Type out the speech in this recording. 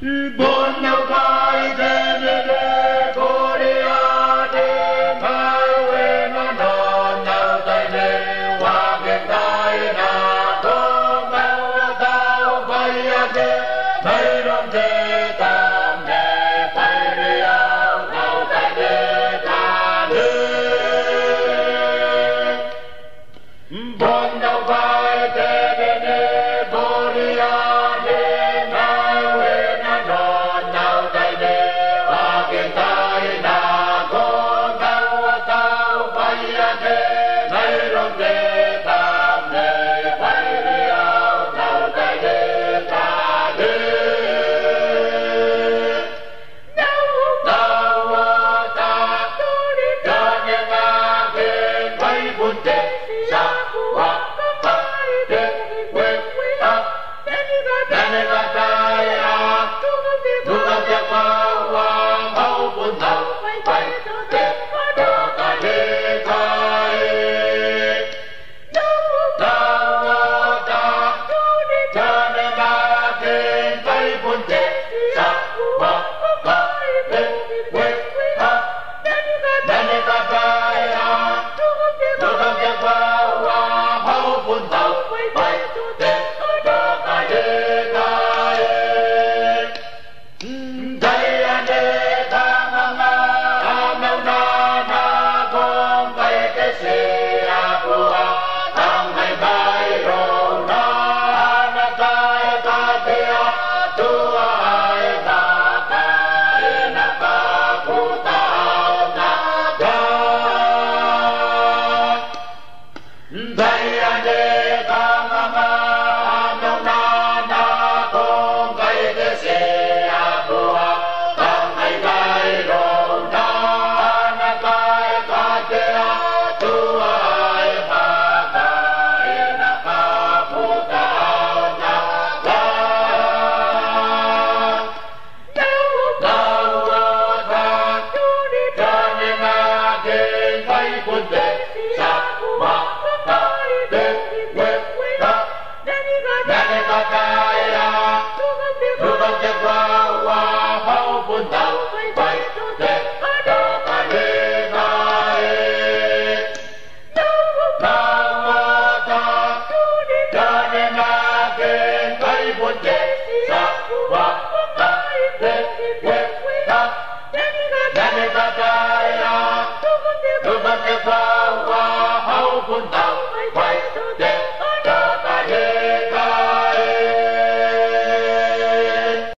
Buồn nào cay thế để cô đi đi mai quê nó non nào tay để hoa biển tay nào có mau tao bay đi thấy đông thế tam để bay đi nào tay để ta đi buồn nào cay thế để cô đi đi mai quê nó non nào tay để hoa biển tay nào có mau tao bay đi thấy đông thế tam để bay đi nào tay để ta đi Hãy subscribe cho kênh Ghiền Mì Gõ để không bỏ lỡ